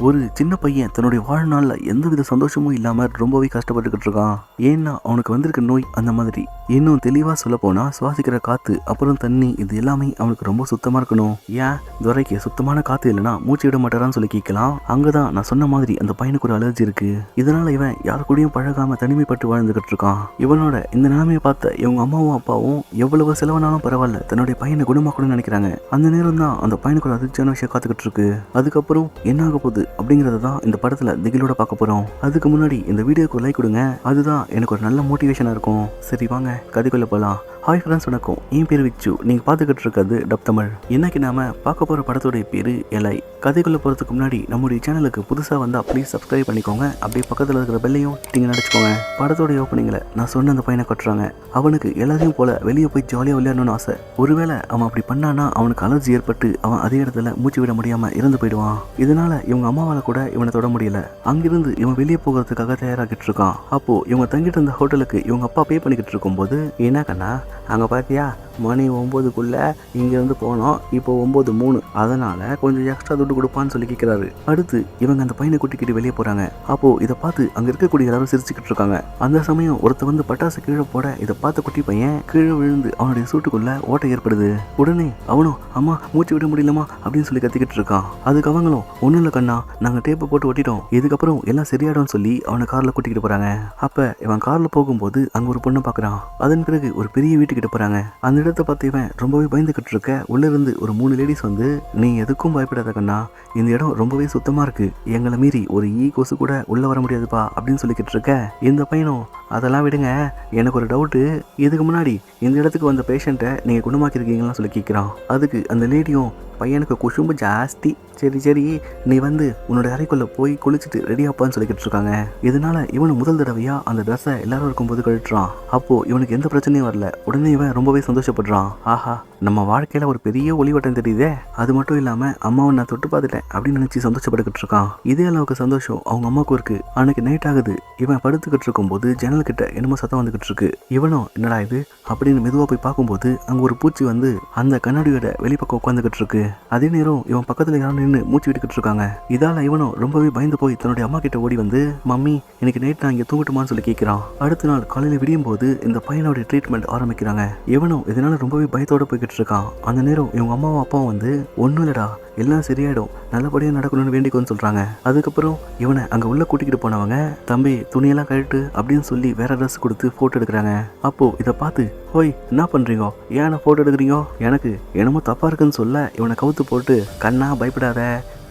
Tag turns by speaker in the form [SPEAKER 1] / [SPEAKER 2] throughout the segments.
[SPEAKER 1] ஒரு சின்ன பையன் தன்னுடைய வாழ்நாள்ல எந்தவித சந்தோஷமும் இல்லாம ரொம்பவே கஷ்டப்பட்டுக்கிட்டு இருக்கான். ஏன்னா அவனுக்கு வந்திருக்க நோய் அந்த மாதிரி. இன்னும் தெளிவா சொல்ல போனா சுவாசிக்கிற காத்து அப்புறம் தண்ணி இது எல்லாமே அவனுக்கு ரொம்ப சுத்தமா இருக்கணும். ஏன் துரைக்கு சுத்தமான காத்து இல்லைன்னா மூச்சு விட மாட்டாரான்னு சொல்லி கேட்கலாம். அங்கதான் நான் சொன்ன மாதிரி அந்த பையனுக்கு ஒரு அலர்ஜி இருக்கு. இதனால இவன் யாரு கூடயும் பழகாம தனிமைப்பட்டு வாழ்ந்துகிட்டு இருக்கான். இவனோட இந்த நிலைமையை பார்த்த இவங்க அம்மாவும் அப்பாவும் எவ்வளவு செலவானாலும் பரவாயில்ல தன்னுடைய பையனை குணமாக்கணும்னு நினைக்கிறாங்க. அந்த நேரம் தான் அந்த பையனுக்கு ஒரு அதிர்ச்சியான விஷயம் காத்துக்கிட்டு இருக்கு. அதுக்கப்புறம் என்ன ஆக போகுது அப்படிங்கறத தான் இந்த படத்துல திகிலோட பார்க்க போறோம். அதுக்கு முன்னாடி இந்த வீடியோக்கு லைக் கொடுங்க. அதுதான் எனக்கு ஒரு நல்ல மோட்டிவேஷனா இருக்கும். சரி வாங்க கதைக்குள்ள போலாம். ஹாய் ஃப்ரெண்ட்ஸ், வணக்கம். என் பேர் விச்சு. நீங்கள் பார்த்துக்கிட்டு இருக்கிறது டப் தமிழ். இன்னைக்கு நாம பார்க்க போகிற படத்துடைய பேர் எலை. கதைக்குள்ளே போகிறதுக்கு முன்னாடி நம்முடைய சேனலுக்கு புதுசாக வந்தால் ப்ளீஸ் சப்ஸ்கிரைப் பண்ணிக்கோங்க. அப்படியே பக்கத்தில் இருக்கிற பெல்லையும் டிங்க நடிச்சுக்கோங்க. படத்தோடைய ஓப்பனிங்கில் நான் சொன்ன அந்த பையனை கட்டுறாங்க. அவனுக்கு எல்லாத்தையும் போல வெளியே போய் ஜாலியாக விளையாடணும்னு ஆசை. ஒருவேளை அவன் அப்படி பண்ணானா அவனுக்கு அலர்ஜி ஏற்பட்டு அவன் அதே இடத்துல மூச்சு விட முடியாமல் இறந்து போயிடுவான். இதனால இவங்க அம்மாவால் கூட இவனை தொட முடியல. அங்கிருந்து இவன் வெளியே போகிறதுக்காக தயாராகிட்டு இருக்கான். அப்போ இவங்க தங்கிட்டு இருந்த ஹோட்டலுக்கு இவங்க அப்பா பே பண்ணிக்கிட்டு இருக்கும்போது, என்ன கண்ணா அங்கே பார்த்தியா மணி 9க்குள்ள இங்கேருந்து போனோம், இப்போ 9:03, அதனால கொஞ்சம் எக்ஸ்ட்ரா துட்டு கொடுப்பான்னு சொல்லி கேட்குறாரு. அடுத்து இவங்க அந்த பையனை கூட்டிக்கிட்டு வெளியே போகிறாங்க. அப்போ இதை பார்த்து அங்கே இருக்கக்கூடிய எல்லாரும் சிரிச்சுக்கிட்டு இருக்காங்க. அந்த சமயம் ஒருத்த வந்து பட்டாசு கீழே போட இதை பார்த்த குட்டி பையன் கீழே விழுந்து அவனுடைய சூட்டுக்குள்ள ஓட்டை ஏற்படுது. உடனே அவனும் அம்மா மூச்சு விட முடியலமா அப்படின்னு சொல்லி கத்திக்கிட்டு இருக்கான். அதுக்கு அவங்களும் ஒன்றும் இல்லை கண்ணா, நாங்கள் டேப்பை போட்டு ஒட்டிட்டோம், இதுக்கப்புறம் எல்லாம் சரியாயிடும்னு சொல்லி அவனை காரில் கூட்டிக்கிட்டு போகிறாங்க. அப்போ இவன் காரில் போகும்போது அங்கே ஒரு பொண்ணை பார்க்குறான். அதன் பிறகு ஒரு பெரிய வீட்டுக்கிட்ட போகிறாங்க. அந்த இடத்தை பார்த்து இவன் ரொம்பவே பயந்துகிட்டு இருக்க உள்ள இருந்து ஒரு 3 லேடிஸ் வந்து, நீ எதுக்கும் பயப்படாத கண்ணா, இந்த இடம் ரொம்பவே சுத்தமா இருக்கு, எங்களை மீறி ஒரு கொசு கூட உள்ள வர முடியாதுப்பா அப்படின்னு சொல்லிக்கிட்டு இருக்க. இந்த பையனும் அதெல்லாம் விடுங்க, எனக்கு ஒரு டவுட்டு, இதுக்கு முன்னாடி இந்த இடத்துக்கு வந்த பேஷண்ட்டை நீங்க குணமாக்கிருக்கீங்களான்னு சொல்லி கேட்கிறான். அதுக்கு அந்த லேடியும், பையனுக்கு குசும்பு ஜாஸ்தி, சரி சரி நீ வந்து உன்னோட அறைக்குள்ள போய் குளிச்சுட்டு ரெடியாப்பான்னு சொல்லிக்கிட்டு இருக்காங்க. இதனால இவனு முதல் தடவையா அந்த ட்ரெஸ்ஸை எல்லாரும் இருக்கும்போது கழிட்டுறான். அப்போ இவனுக்கு எந்த பிரச்சனையும் வரல. உடனே இவன் ரொம்பவே சந்தோஷப்படுறான். ஆஹா, நம்ம வாழ்க்கையில ஒரு பெரிய ஒளிவட்டம் தெரியுதே, அது மட்டும் இல்லாம அம்மாவை நான் தொட்டு பார்த்துட்டேன் அப்படின்னு நினைச்சு சந்தோஷப்பட்டுக்கிட்டு இருக்கான். இதே அளவுக்கு சந்தோஷம் அவங்க அம்மாவுக்கும் இருக்கு. அன்னைக்கு நைட் ஆகுது. இவன் படுத்துக்கிட்டு இருக்கும் போது ஜன்னல் கிட்ட என்னமோ சத்தம் வந்துகிட்டு இருக்கு. இவனும் என்னடா இது அப்படின்னு மெதுவா போய் பார்க்கும்போது அங்க ஒரு பூச்சி வந்து அந்த கண்ணாடியோட வெளிப்பக்கம் உட்காந்துக்கிட்டு இருக்கு. அதே நேரம் இவன் பக்கத்துல யாரும் நின்று மூச்சு விட்டுக்கிட்டு இருக்காங்க. இதால இவனும் ரொம்பவே பயந்து போய் தன்னுடைய அம்மா கிட்ட ஓடி வந்து, மம்மி இன்னைக்கு நைட் நான் இங்க தூங்கட்டுமான்னு சொல்லி கேட்கிறான். அடுத்த நாள் காலையில விடியும் போது இந்த பையனோட ட்ரீட்மெண்ட் ஆரம்பிக்கிறாங்க. இவனும் இதனால ரொம்பவே பயத்தோட போய்கிட்டு இருக்கான். அந்த நேரம் இவங்க அம்மாவும் அப்பாவும் வந்து, ஒன்னும் இல்லடா எல்லாம் சரியாயிடும், நல்லபடியா நடக்கணும்னு வேண்டிக்கோன்னு சொல்றாங்க. அதுக்கப்புறம் இவனை அங்க உள்ள கூட்டிக்கிட்டு போனவங்க, தம்பி துணியெல்லாம் கழட்டு அப்படின்னு சொல்லி வேற ட்ரெஸ் கொடுத்து போட்டோ எடுக்கிறாங்க. அப்போ இதை பார்த்து, ஓய் என்ன பண்றீங்க, ஏன் போட்டோ எடுக்கிறீங்க, எனக்கு என்னமோ தப்பா இருக்குன்னு சொல்ல இவனை கவுத்து போட்டு, கண்ணா பயப்படாத,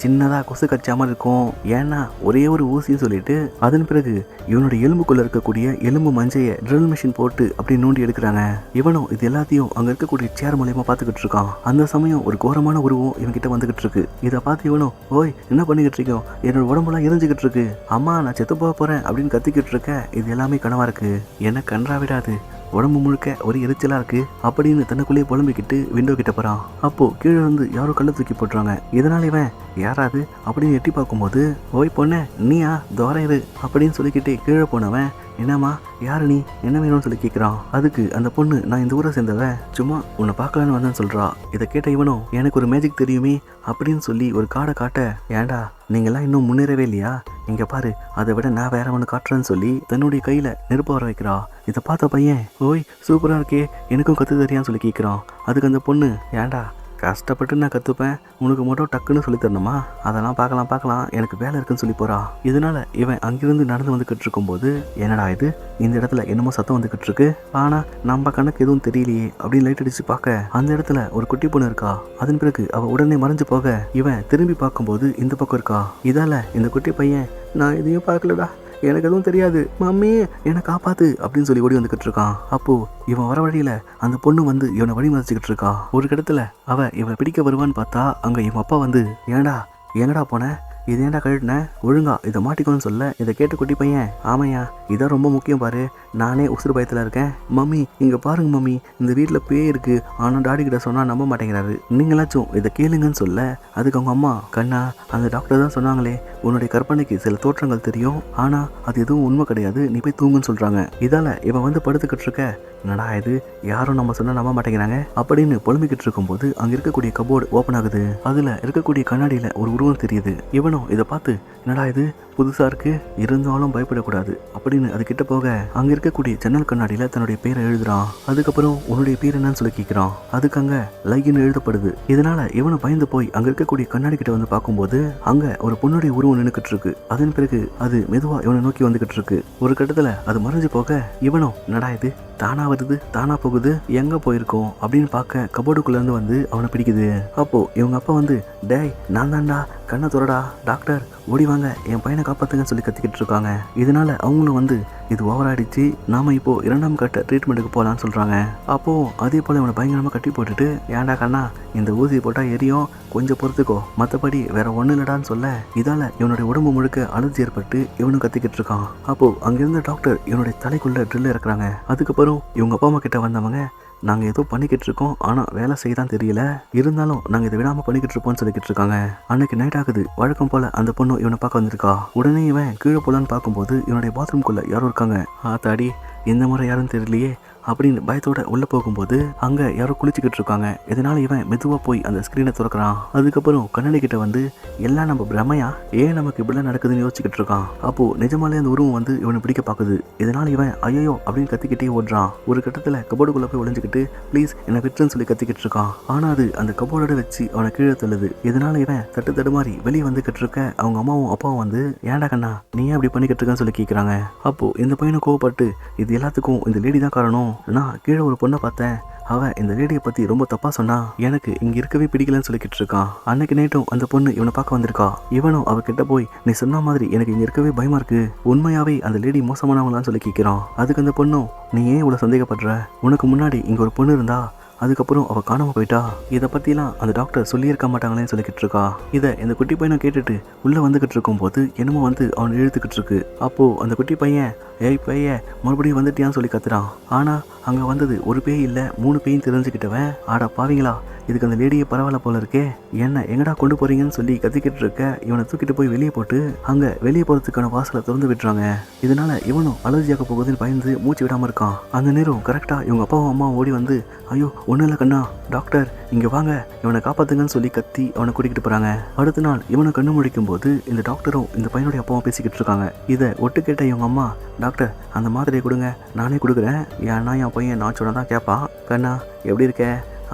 [SPEAKER 1] சின்னதாக கொசு கடிச்சா மாதிரி இருக்கும், ஏன்னா ஒரே ஒரு ஊசின்னு சொல்லிட்டு அதன் பிறகு இவனுடைய எலும்புக்குள்ள இருக்கக்கூடிய எலும்பு மஞ்சையை ட்ரில் மிஷின் போட்டு அப்படி நோண்டி எடுக்கிறாங்க. இவனும் இது எல்லாத்தையும் அங்க இருக்கக்கூடிய சேர் மூலியமா பார்த்துக்கிட்டு இருக்கான். அந்த சமயம் ஒரு கோரமான உருவம் இவன்கிட்ட வந்துகிட்டு இருக்கு. இதை பார்த்து இவனும், ஓய் என்ன பண்ணிக்கிட்டு இருக்கோம், என்னோட உடம்புலாம் எரிஞ்சுக்கிட்டு இருக்கு, அம்மா நான் செத்து போக போறேன் அப்படின்னு கத்திக்கிட்டு இருக்க, இது எல்லாமே கனவா இருக்கு, என்ன கன்றா விடாது, உடம்பு முழுக்க ஒரு எரிச்சலா இருக்கு அப்படின்னு தன்னுக்குள்ளேயே புலம்பிக்கிட்டு விண்டோ கிட்ட போறான். அப்போ கீழே இருந்து யாரோ கல்ல தூக்கி போட்டுறாங்க. இதனால இவன் யாராது அப்படின்னு எட்டி பார்க்கும்போது, ஓய் பொண்ணே நீயா தோரையரு அப்படின்னு சொல்லிக்கிட்டு கீழே போனவன், என்னம்மா யாரு நீ, என்ன வேணும்னு சொல்லி கேட்குறான். அதுக்கு அந்த பொண்ணு, நான் இந்த ஊரை சேர்ந்தவன், சும்மா உன்னை பார்க்கலான்னு வந்தேன்னு சொல்றா. இதை கேட்ட இவனும், எனக்கு ஒரு மேஜிக் தெரியுமே அப்படின்னு சொல்லி ஒரு காடை காட்ட, ஏண்டா நீங்கெல்லாம் இன்னும் முன்னேறவே இல்லையா, இங்க பாரு அதை விட நான் வேற ஒன்று காட்டுறேன்னு சொல்லி தன்னுடைய கையில நெருப்பு வர வைக்கிறா. இதை பார்த்த பையன், ஓய் சூப்பரா இருக்கே எனக்கும் கத்து தெரியான்னு சொல்லி கேட்குறான். அதுக்கு அந்த பொண்ணு, ஏண்டா கஷ்டப்பட்டு நான் கற்றுப்பேன், உனக்கு மட்டும் டக்குன்னு சொல்லி தரணுமா, அதெல்லாம் பார்க்கலாம் எனக்கு வேலை இருக்குன்னு சொல்லி போறா. இதனால இவன் அங்கிருந்து நடந்து வந்துகிட்டு இருக்கும்போது, என்னடா இது இந்த இடத்துல என்னமோ சத்தம் வந்துகிட்டு இருக்கு, ஆனா நம்ம கணக்கு எதுவும் தெரியலையே அப்படின்னு லைட் அடிச்சு பார்க்க அந்த இடத்துல ஒரு குட்டி பொண்ணு இருக்கா. அதன் பிறகு அவ உடனே மறைஞ்சு போக இவன் திரும்பி பார்க்கும்போது இந்த பக்கம் இருக்கா. இதால இந்த குட்டி பையன், நான் எதையும் பார்க்கலடா, எனக்கு எதுவும் தெரியாது, மம்மி என்னை காப்பாத்து அப்படின்னு சொல்லி ஓடி வந்துகிட்டு இருக்கான். அப்போ இவன் வர வழியில அந்த பொண்ணு வந்து இவனை வழி மறைச்சிக்கிட்டு இருக்கா. ஒரு இடத்துல அவ இவனை பிடிக்க வருவான்னு பார்த்தா அங்க இவன் அப்பா வந்து, ஏண்டா எங்கடா போன, இது ஏன்டா கழட்டின, ஒழுங்கா இதை மாட்டிக்கோன்னு சொல்ல இதை கேட்டு குட்டி பையன், ஆமையா இதான் ரொம்ப முக்கியம் பாரு, நானே உசுறு பயத்தில் இருக்கேன், மம்மி இங்கே பாருங்க மம்மி இந்த வீட்டில் பேய் இருக்கு, ஆனால் டாடி கிட்ட சொன்னால் நம்ப மாட்டேங்கிறாரு, நீங்களாச்சும் இதை கேளுங்கன்னு சொல்ல அதுக்கு அவங்க அம்மா, கண்ணா அந்த டாக்டர் தான் சொன்னாங்களே உன்னுடைய கற்பனைக்கு சில தோற்றங்கள் தெரியும், ஆனால் அது எதுவும் உண்மை கிடையாது, நீ போய் தூங்குன்னு சொல்கிறாங்க. இதால் இவன் வந்து படுத்துக்கிட்டு இருக்க என்னடா இது, யாரும் நம்ம சொன்னா நம்ப மாட்டேங்கிறாங்க அப்படின்னு புலம்பிக்கிட்டு இருக்கும்போது அங்க இருக்கக்கூடிய கபோர்டு ஓபன் ஆகுது. அதுல இருக்கக்கூடிய கண்ணாடியில ஒரு உருவம் தெரியுது. இவனும் இதை பார்த்து என்னடா இது புதுசா இருக்கு, இருந்தாலும் பயப்படக்கூடாது அப்படின்னு அது கிட்ட போக அங்க இருக்கக்கூடிய ஜன்னல் கண்ணாடியில தன்னுடைய பேரை எழுதுறான். அதுக்கப்புறம் உன்னுடைய பேர் என்னன்னு சொல்லி கேட்கிறான். அதுக்கு அங்க லைகின்னு எழுதப்படுது. இதனால இவனும் பயந்து போய் அங்க இருக்கக்கூடிய கண்ணாடி கிட்ட வந்து பார்க்கும்போது அங்க ஒரு பொண்ணுடைய உருவம் நின்னுக்கிட்டு இருக்கு. அதன் பிறகு அது மெதுவா இவனை நோக்கி வந்துகிட்டு இருக்கு. ஒரு கட்டத்துல அது மறைஞ்சு போக இவனும் என்னடா இது, தானா வருது தானா போகுது, எங்க போயிருக்கோம் அப்படின்னு பார்க்க கபோர்டுக்குள்ள இருந்து வந்து அவனை பிடிக்குது. அப்போ இவங்க அப்பா வந்து டேய் நான் தான்டா, கண்ணை துறடா, டாக்டர் ஓடி வாங்க என் பையனை காப்பாத்துங்கன்னு சொல்லி கத்திக்கிட்டு இருக்காங்க. இதனால அவங்களும் வந்து இது ஓவர் ஆயிடுச்சு, நாம இப்போ 2ஆம் கட்ட ட்ரீட்மெண்ட்டுக்கு போகலான்னு சொல்றாங்க. அப்போ அதே போல இவனை பயங்கரமா கட்டி போட்டுட்டு ஏன்டா கண்ணா இந்த ஊசி போட்டா எரியும், கொஞ்சம் பொறுத்துக்கோ, மற்றபடி வேற ஒன்றும் இல்லடான்னு சொல்ல இதால இவனுடைய உடம்பு முழுக்க அலர்ஜி ஏற்பட்டு இவனும் கத்திக்கிட்டு இருக்கான். அப்போ அங்கிருந்த டாக்டர் இவனுடைய தலைக்குள்ள ட்ரில் இறக்குறாங்க. அதுக்கப்புறம் இவங்க அப்பா அம்மா கிட்ட வந்தவங்க நாங்கள் ஏதோ பண்ணிக்கிட்டு இருக்கோம், ஆனால் வேலை செய்ய தான் தெரியல, இருந்தாலும் நாங்கள் இதை விடாமல் பண்ணிக்கிட்டு இருப்போம்னு சொல்லிக்கிட்டு இருக்காங்க. அன்னைக்கு நைட் ஆகுது. வழக்கம் போல அந்த பொண்ணு இவனை பார்க்க வந்திருக்கா. உடனே இவன் கீழே போலான்னு பார்க்கும்போது இவனுடைய பாத்ரூம்குள்ள யாரும் இருக்காங்க. ஆத்தாடி இந்த முறை யாரும் தெரியலையே அப்படின்னு பயத்தோட உள்ள போகும்போது அங்க யாரோ குளிச்சுக்கிட்டு இருக்காங்க. இதனால இவன் மெதுவா போய் அந்த ஸ்கிரீனை திறக்கிறான். அதுக்கப்புறம் கண்ணாடி கிட்ட வந்து எல்லாம் நம்ம பிரமையா, ஏன் நமக்கு இப்படிலாம் நடக்குதுன்னு யோசிச்சுக்கிட்டு இருக்கான். அப்போ நிஜமாலே அந்த உருவம் வந்து இவனை பிடிக்க பாக்குது. இதனால இவன் ஐயோ அப்படின்னு கத்திக்கிட்டே ஓடுறான். ஒரு கட்டத்துல கபோர்டுக்குள்ள போய் ஒளிஞ்சுக்கிட்டு ப்ளீஸ் என்னை விட்டுன்னு சொல்லி கத்திக்கிட்டு இருக்கான். ஆனா அது அந்த கபோர்டோட வச்சு அவனை கீழே தள்ளுது. இதனால இவன் தட்டு தடுமாறி வெளியே வந்துகிட்டு இருக்க அவங்க அம்மாவும் அப்பாவும் வந்து ஏன்டா கண்ணா நீ ஏன் அப்படி பண்ணிக்கிட்டு இருக்கான்னு சொல்லி கேட்கறாங்க. அப்போ இந்த பையனை கோவப்பட்டு இது எல்லாத்துக்கும் இந்த லேடி தான் காரணம், நான் கீழே ஒரு பொண்ணை பார்த்தேன், அவ இந்த லேடியை பத்தி ரொம்ப தப்பா சொன்னா, எனக்கு இங்க இருக்கவே பிடிக்கலன்னு சொல்லிக்கிட்டு இருக்கான். அன்னைக்கு நைட்டும் அந்த பொண்ணு இவனை பார்க்க வந்திருக்கா. இவனும் அவகிட்ட போய் நீ சொன்ன மாதிரி எனக்கு இங்க இருக்கவே பயமா இருக்கு, உண்மையாவே அந்த லேடி மோசமானவங்களான்னு சொல்லி கேட்கிறான். அதுக்கு அந்த பொண்ணும் நீ ஏன் இவ்வளவு சந்தேகப்படுற, உனக்கு முன்னாடி இங்க ஒரு பொண்ணு இருந்தா அதுக்கப்புறம் அவள் காணாமல் போயிட்டா, இதை பற்றிலாம் அந்த டாக்டர் சொல்லியிருக்க மாட்டாங்களேன்னு சொல்லிக்கிட்டு இருக்கா. இதை இந்த குட்டி பையனை கேட்டுட்டு உள்ளே வந்துக்கிட்டு இருக்கும்போது என்னமோ வந்து அவன் இழுத்துக்கிட்டு இருக்கு. அப்போது அந்த குட்டி பையன் ஏய் பையன் மறுபடியும் வந்துட்டியான்னு சொல்லி கத்துறான். ஆனால் அங்கே வந்தது ஒரு பேய் இல்லை 3 பேயும் தெரிஞ்சுக்கிட்டவன் ஆடா பாவீங்களா, இதுக்கு அந்த லேடியே பரவாயில்ல போல இருக்கே, என்ன எங்கடா கொண்டு போறீங்கன்னு சொல்லி கத்திக்கிட்டு இருக்க இவனை தூக்கிட்டு போய் வெளியே போட்டு அங்க வெளியே போறதுக்கான வாசலை திறந்து விட்டுறாங்க. இதனால இவனும் அலர்ஜியாக போகுதுன்னு பயந்து மூச்சு விடாம இருக்கான். அந்த நேரம் கரெக்டா இவங்க அப்பாவும் அம்மா ஓடி வந்து ஐயோ ஒன்றும் இல்லை கண்ணா, டாக்டர் இங்க வாங்க இவனை காப்பாத்துங்கன்னு சொல்லி கத்தி அவனை கூட்டிகிட்டு போறாங்க. அடுத்த நாள் இவனை கண்ணு முடிக்கும் போது இந்த டாக்டரும் இந்த பையனுடைய அப்பாவும் பேசிக்கிட்டு இருக்காங்க. இதை ஒட்டு கேட்ட இவங்க அம்மா டாக்டர் அந்த மாத்திரையை கொடுங்க, நானே கொடுக்குறேன், ஏன்னா என் பையன் நான் சொன்னா தான் கேட்பான், கண்ணா எப்படி இருக்க,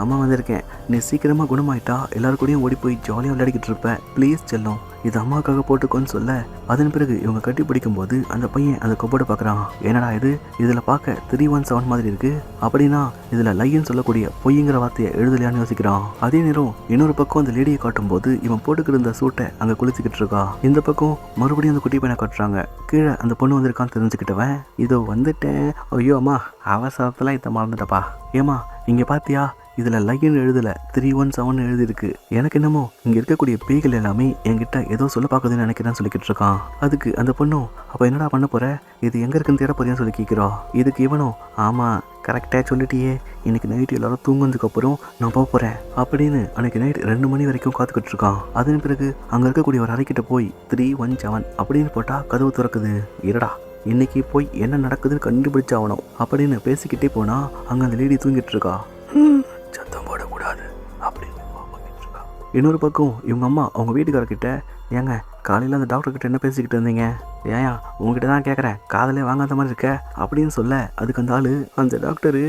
[SPEAKER 1] அம்மா வந்திருக்கேன், நீ சீக்கிரமாக குணமாயிட்டா எல்லாரு கூடயும் ஓடி போய் ஜாலியாக விளையாடிக்கிட்டு இருப்பேன், ப்ளீஸ் செல்லும் இது அம்மாவுக்காக போட்டுக்கோன்னு சொல்ல அதன் பிறகு இவங்க கட்டி பிடிக்கும் போது அந்த பையன் அந்த கபோர்டை பார்க்குறான். என்னடா இது, இதில் பார்க்க 317 மாதிரி இருக்கு, அப்படின்னா இதில் லைன்னு சொல்லக்கூடிய பொய்ங்கிற வார்த்தையை எழுதலையான்னு யோசிக்கிறான். அதே நேரம் இன்னொரு பக்கம் அந்த லேடியை காட்டும் போது இவன் போட்டுக்கிட்டு இருந்த சூட்டை அங்கே குளிச்சுக்கிட்டு இருக்கா. இந்த பக்கம் மறுபடியும் அந்த குட்டி பையனை காட்டுறாங்க. கீழே அந்த பொண்ணு வந்திருக்கான்னு தெரிஞ்சுக்கிட்டவன் இதோ வந்துட்டேன், ஐயோ அம்மா அவசரத்தெல்லாம் இதை மறந்துட்டப்பா, ஏமா இங்கே பார்த்தியா இதில் லைன்னு எழுதலை 317 எழுதிருக்கு, எனக்கு என்னமோ இங்கே இருக்கக்கூடிய பேய்கள் எல்லாமே என்கிட்ட ஏதோ சொல்ல பார்க்குதுன்னு நினைக்கிறேன்னு சொல்லிக்கிட்டு இருக்கான். அதுக்கு அந்த பொண்ணும் அப்போ என்னடா பண்ண போற, இது எங்கே இருக்குன்னு தேட போறியான்னு சொல்லி கேட்குறோம். இதுக்கு இவனும் ஆமாம் கரெக்டாக சொல்லிட்டியே, இன்னைக்கு நைட்டு எல்லாரும் தூங்குனதுக்கு அப்புறம் நான் போக போகிறேன் அப்படின்னு அன்னைக்கு நைட் 2 மணி வரைக்கும் காத்துக்கிட்டு இருக்கான். அதன் பிறகு அங்கே இருக்கக்கூடிய ஒரு அறைக்கிட்ட போய் 317 அப்படின்னு போட்டால் கதவு திறக்குது. இருடா இன்னைக்கு போய் என்ன நடக்குதுன்னு கண்டுபிடிச்சாகணும் அப்படின்னு பேசிக்கிட்டே போனா அங்கே அந்த லேடி தூங்கிட்டு இருக்கா. சத்தம் போடக்கூடாது அப்படின்னு இன்னொரு பக்கம் இவங்க அம்மா அவங்க வீட்டுக்காரர்கிட்ட ஏங்க காலையில் அந்த டாக்டர் கிட்ட என்ன பேசிக்கிட்டு இருந்தீங்க, ஏயா உங்ககிட்ட தான் கேட்குறேன், காதலே வாங்காத மாதிரி இருக்க அப்படின்னு சொல்ல அதுக்கு அந்த ஆளு அந்த டாக்டரு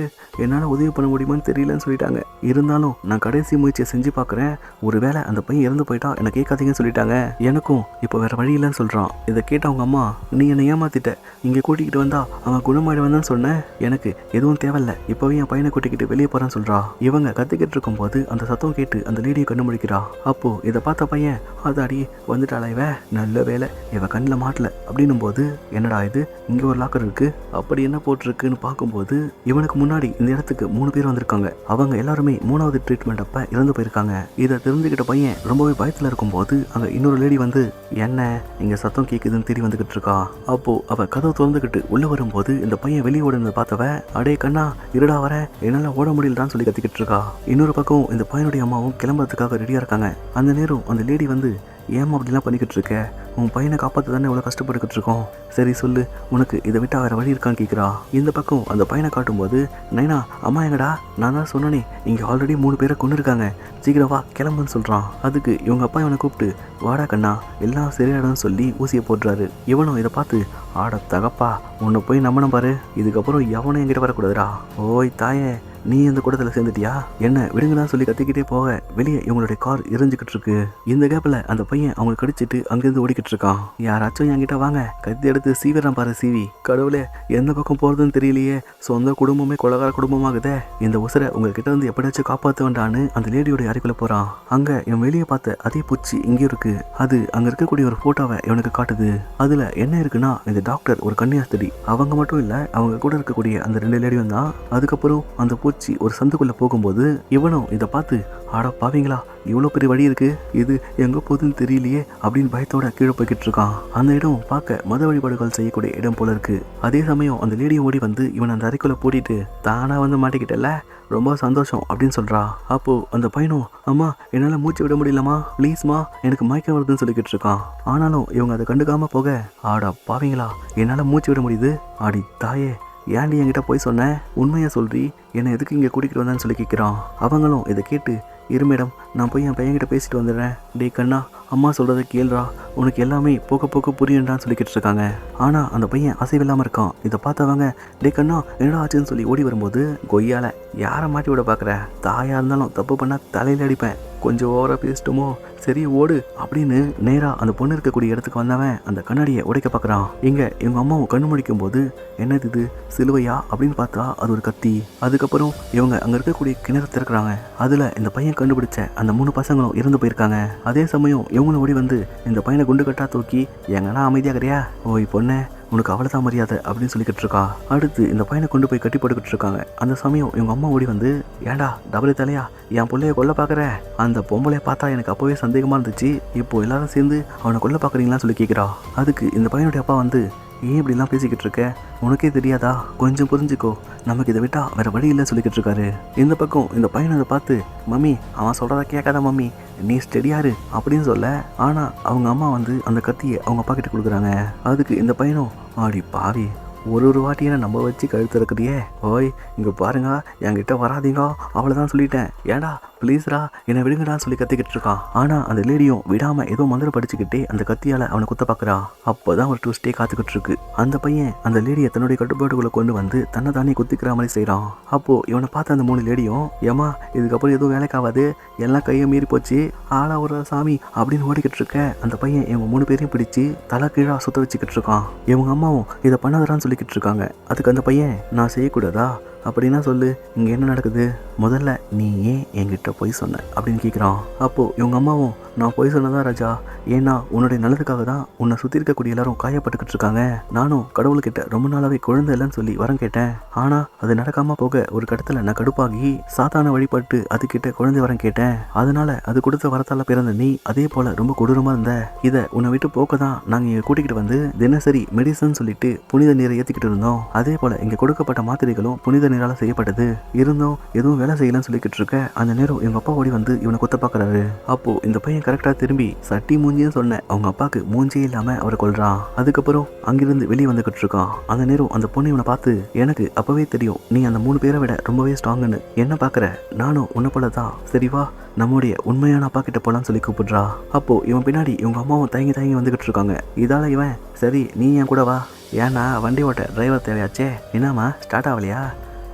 [SPEAKER 1] என்னால் உதவி பண்ண முடியுமான்னு தெரியலன்னு சொல்லிட்டாங்க, இருந்தாலும் நான் கடைசி முயற்சியை செஞ்சு பார்க்குறேன், ஒரு வேளை அந்த பையன் இறந்து போயிட்டா என்னை கேட்காதீங்கன்னு சொல்லிட்டாங்க, எனக்கும் இப்போ வேற வழி இல்லைன்னு சொல்கிறான். இதை கேட்ட அவங்க அம்மா நீ என்னை ஏமாத்திட்ட, இங்கே கூட்டிக்கிட்டு வந்தா அவன் குணமாயிடுவான்னு சொன்னேன், எனக்கு எதுவும் தேவையில்லை, இப்போவே என் பையனை கூட்டிக்கிட்டு வெளியே போகிறான்னு சொல்கிறா. இவங்க கத்திக்கிட்டு இருக்கும்போது அந்த சத்தம் கேட்டு அந்த லேடியை கண்டுபிடிக்கிறா. அப்போ இதை பார்த்த பையன் அதாடி வந்துட்டாளா இவ, நல்ல வேலை இவ கண்ணில் மாட்டல அப்படின்னும் போது என்னடா இது இங்கே ஒரு லாக்கர் இருக்கு, அப்படி என்ன போட்டிருக்குன்னு பார்க்கும்போது இவனுக்கு முன்னாடி இந்த இடத்துக்கு 3 பேர் வந்திருக்காங்க. அவங்க எல்லாருமே 3வது ட்ரீட்மெண்ட் அப்ப இறந்து போயிருக்காங்க. இதை தெரிஞ்சுக்கிட்ட பையன் ரொம்பவே பயத்தில் இருக்கும்போது அங்கே இன்னொரு லேடி வந்து என்ன இங்கே சத்தம் கேட்குதுன்னு தெரிய வந்துகிட்டு இருக்கா. அப்போ அவ கதவை திறந்துக்கிட்டு உள்ள வரும்போது இந்த பையன் வெளியே ஓடுனதை பார்த்தவ அடே கண்ணா இருடா வர என்னால் ஓட முடியலடான்னு சொல்லி கத்திக்கிட்டு இருக்கா. இன்னொரு பக்கம் இந்த பையனுடைய அம்மாவும் கிளம்புறதுக்காக ரெடியாக இருக்காங்க. அந்த நேரம் அந்த லேடி வந்து ஏமா அப்படிலாம் பண்ணிக்கிட்டு இருக்க, உன் பையனை காப்பாற்ற தானே இவ்வளோ கஷ்டப்பட்டுக்கிட்டு இருக்கோம். சரி சொல்லு, உனக்கு இதை விட்டா வேற வழி இருக்கான்னு கேட்குறா. இந்த பக்கம் அந்த பையனை காட்டும்போது நைனா அம்மா எங்கடா, நான் தான் சொன்னனே இங்கே ஆல்ரெடி 3 பேரை கொண்டு இருக்காங்க, சீக்கிரம் வா கிளம்புன்னு சொல்கிறான். அதுக்கு இவங்க அப்பா இவனை கூப்பிட்டு வாடா கண்ணா எல்லாம் சரியாயிடும்னு சொல்லி ஊசியை போடுறாரு. இவனும் இதை பார்த்து ஆட தகப்பா உன்னை போய் நம்பணும் பாரு, இதுக்கப்புறம் எவனும் என்கிட்ட வரக்கூடாதுடா. ஓய் தாயே, நீ அந்த கூட்டத்தில் சேர்ந்துட்டியா, என்ன விடுங்கன்னு சொல்லி கத்திக்கிட்டே போக வெளியே இவங்களுடைய கார் எரிஞ்சுக்கிட்டு இருக்கு. இந்த கேப்பில் அந்த பையன் அவங்களுக்கு கடிச்சிட்டு அங்கேருந்து ஓடிக்கிட்டு இருக்கான். யாராச்சும் என்கிட்ட வாங்க, கத்தி எடுத்து சீவிறான் பாரு சீவி. கடவுளே, எந்த பக்கம் போகிறதுன்னு தெரியலையே, சொந்த குடும்பமே கொலகார குடும்பமாகுதே, இந்த உசுரை உங்ககிட்ட வந்து எப்படியாச்சும் காப்பாற்ற வேண்டான்னு அந்த லேடியோட அறைக்குள்ள போகிறான். அங்கே இவன் வெளியே பார்த்த அதே பூச்சி இங்கே இருக்கு. அது அங்கே இருக்கக்கூடிய ஒரு ஃபோட்டோவை இவனுக்கு காட்டுது. அதில் என்ன இருக்குன்னா, இந்த டாக்டர் ஒரு கன்னியாஸ்திரி, அவங்க மட்டும் இல்லை அவங்க கூட இருக்கக்கூடிய அந்த 2 லேடியும் தான். அதுக்கப்புறம் அந்த பூச்சி ஒரு சந்துக்குள்ள போகும்போது இவனும் இதை பார்த்து ஆட பாவீங்களா, இவ்வளோ பெரிய வழி இருக்கு, இது எங்கே போகுதுன்னு தெரியலையே அப்படின்னு பயத்தோட கீழே போய்கிட்டு இருக்கான். அந்த இடம் பார்க்க மத வழிபாடுகள் செய்யக்கூடிய இடம் போல இருக்கு. அதே சமயம் அந்த லேடியும் ஓடி வந்து இவன் அந்த அறைக்குள்ள போட்டிட்டு தானா வந்து மாட்டிக்கிட்டல, ரொம்ப சந்தோஷம் அப்படின்னு சொல்றா. அப்போ அந்த பையனும் அம்மா என்னால் மூச்சு விட முடியலம்மா, ப்ளீஸ்மா எனக்கு மயக்கம் வருதுன்னு சொல்லிக்கிட்டு இருக்கான். ஆனாலும் இவங்க அதை கண்டுக்காம போக ஆடா பாவீங்களா என்னால் மூச்சு விட முடியுது, ஆடி தாயே ஏன்டி என்கிட்ட போய் சொன்ன, உண்மையை சொல்றி, என்னை எதுக்கு இங்கே கூட்டிகிட்டு வந்தான்னு சொல்லி கேட்குறான். அவங்களும் இதை கேட்டு இரு மேடம், நான் போய் என் பையன்கிட்ட பேசிட்டு வந்துடுறேன், டே கண்ணா அம்மா சொல்கிறத கேள்றா, உனக்கு எல்லாமே போக போக புரியுண்டான்னு சொல்லிக்கிட்டு இருக்காங்க. ஆனால் அந்த பையன் அசைவில்லாமல் இருக்கான். இதை பார்த்தவங்க டே கண்ணா என்னடா ஆச்சுன்னு சொல்லி ஓடி வரும்போது கொய்யால யாரை மாட்டி விட பார்க்குற, தாயாக இருந்தாலும் தப்பு பண்ணால் தலையில் அடிப்பேன், கொஞ்சம் ஓவராக பேசிட்டோமோ, சரி ஓடு அப்படின்னு நேராக அந்த பொண்ணு இருக்கக்கூடிய இடத்துக்கு வந்தவன் அந்த கண்ணாடியை உடைக்க பார்க்குறான். இங்கே இவங்க அம்மாவும் கண்ணு முடிக்கும் போது என்னது இது சிலுவையா அப்படின்னு பார்த்தா அது ஒரு கத்தி. அதுக்கப்புறம் இவங்க அங்கே இருக்கக்கூடிய கிணறு திறக்கிறாங்க. அதில் இந்த பையன் கண்டுபிடிச்ச அந்த 3 பசங்களும் இறந்து போயிருக்காங்க. அதே சமயம் இவங்களும் ஓடி வந்து இந்த பையனை குண்டு கட்டா தூக்கி எங்கன்னா அமைதியாகிறியா, ஓய் பொண்ணு உனக்கு அவ்வளோதான் மரியாதை அப்படின்னு சொல்லிக்கிட்டு இருக்கா. அடுத்து இந்த பையனை கொண்டு போய் கட்டி போட்டுக்கிட்டு இருக்காங்க. அந்த சமயம் இவங்க அம்மா ஓடி வந்து ஏண்டா டபுள் தலையா என் பிள்ளைய கொல்ல பார்க்குற, அந்த பொம்பளைய பார்த்தா எனக்கு அப்போவே சந்தேகமாக இருந்துச்சு, இப்போ எல்லாரும் சேர்ந்து அவனை கொல்ல பார்க்குறீங்களான்னு சொல்லி கேட்குறா. அதுக்கு இந்த பையனுடைய அப்பா வந்து ஏன் இப்படிலாம் பேசிக்கிட்டு இருக்க, உனக்கே தெரியாதா, கொஞ்சம் புரிஞ்சுக்கோ, நமக்கு இதை விட்டா வேற வழி இல்லை சொல்லிக்கிட்டு இருக்காரு. இந்த பக்கம் இந்த பையனை அதை பார்த்து மம்மி அவன் சொல்கிறத கேட்காத மம்மி, நீ ஸ்டெடியாரு அப்படின்னு சொல்ல. ஆனால் அவங்க அம்மா வந்து அந்த கத்தியை அவங்க அப்பா கிட்ட கொடுக்குறாங்க. அதுக்கு இந்த பையனும் ஆடி பாவி ஒரு வாட்டியை நம்ம வச்சு கழுத்து இருக்குறியே, ஓய் இங்கே பாருங்க என்கிட்ட வராதீங்க அவ்வளோதான் சொல்லிட்டேன், ஏடா ப்ளீஸ்ரா என்னை விடுங்கடான்னு சொல்லி கத்திக்கிட்டு இருக்கான். ஆனால் அந்த லேடியும் விடாமல் ஏதோ மந்திரம் படிச்சுக்கிட்டே அந்த கத்தியால் அவனை குத்த பார்க்குறா. அப்போ தான் ஒரு ட்விஸ்டே காத்துக்கிட்டு இருக்கு. அந்த பையன் அந்த லேடியை தன்னுடைய கட்டுப்பாட்டுக்குள்ளே கொண்டு வந்து தன்னை தானே குத்திக்கிற மாதிரி செய்கிறான். அப்போது இவனை பார்த்த அந்த 3 லேடியும் ஏமா இதுக்கப்புறம் எதுவும் வேலைக்காகாது, எல்லாம் கையை மீறி போச்சு, ஆளா ஒரு சாமி அப்படின்னு ஓடிக்கிட்டு இருக்க அந்த பையன் இவங்க 3 பேரையும் பிடிச்சி தலை கீழாக சுத்த வச்சுக்கிட்டு இருக்கான். இவங்க அம்மாவும் இதை பண்ணாதரான்னு சொல்லிக்கிட்டு இருக்காங்க. அதுக்கு அந்த பையன் நான் செய்யக்கூடாதா அப்படின்னா சொல்லு, இங்கே என்ன நடக்குது, முதல்ல நீ ஏன் என்கிட்ட போய் சொன்ன அப்படின்னு கேட்குறான். அப்போது இவங்க அம்மாவும் நான் போய் சொன்னதா ராஜா, ஏன்னா உன்னுடைய நல்லதுக்காக தான் உன்னை சுற்றி இருக்கக்கூடிய எல்லாரும் காயப்பட்டுக்கிட்டு இருக்காங்க, நானும் கடவுள்கிட்ட ரொம்ப நாளாவே குழந்தை இல்லைன்னு சொல்லி வரம் கேட்டேன், ஆனால் அது நடக்காமல் போக ஒரு கடத்தில் நான் கடுப்பாகி சாத்தான வழிபட்டு அதுக்கிட்ட குழந்தை வரம் கேட்டேன், அதனால அது கொடுத்த வரத்தால் பிறந்த நீ அதே போல் ரொம்ப கொடூரமாக இருந்த, இதை உன்னை விட்டு போக்க தான் நாங்கள் இங்கே கூட்டிகிட்டு வந்து தினசரி மெடிசன் சொல்லிட்டு புனித நீரை ஏற்றிக்கிட்டு இருந்தோம், அதே போல் இங்கே கொடுக்கப்பட்ட மாத்திரைகளும் புனித நீரால் செய்யப்பட்டது, இருந்தும் எதுவும் வேலை செய்யலன்னு சொல்லிக்கிட்டு இருக்க அந்த நேரம் இவங்க அப்பா ஓடி வந்து இவனை குத்த பார்க்குறாரு. அப்போ இந்த பையன் கரெக்டாக திரும்பி சட்டி மூஞ்சின்னு சொன்ன அவங்க அப்பாவுக்கு மூஞ்சியே இல்லாமல் அவரை கொல்றான். அதுக்கப்புறம் அங்கிருந்து வெளியே வந்துக்கிட்டு இருக்கான். அந்த நேரம் அந்த பொண்ணு இவனை பார்த்து எனக்கு அப்பவே தெரியும் நீ அந்த 3 பேரை விட ரொம்பவே ஸ்ட்ராங்குன்னு, என்ன பார்க்குற நானும் உன்னை போல தான், சரி வா நம்முடைய உண்மையான அப்பா கிட்ட போலான்னு சொல்லி கூப்பிடுறா. அப்போ இவன் பின்னாடி இவங்க அம்மாவும் தயங்கி வந்துகிட்டு இருக்காங்க. இதால இவன் சரி நீ என் கூட வா, ஏன்னா வண்டி ஓட்ட டிரைவர் தேவையாச்சே, என்னம்மா ஸ்டார்ட் ஆகலையா,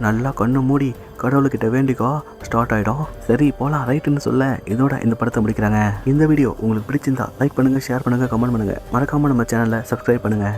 [SPEAKER 1] நல்லா கண்ணு மூடி கடவுள்கிட்ட வேண்டிக்கோ ஸ்டார்ட் ஆகிடும், சரி போகலாம் ரைட்டுன்னு சொல்ல இதோட இந்த படத்தை முடிக்கிறாங்க. இந்த வீடியோ உங்களுக்கு பிடிச்சிருந்தா லைக் பண்ணுங்கள், ஷேர் பண்ணுங்கள், கமெண்ட் பண்ணுங்கள், மறக்காமல் நம்ம சேனலை சப்ஸ்கிரைப் பண்ணுங்கள்.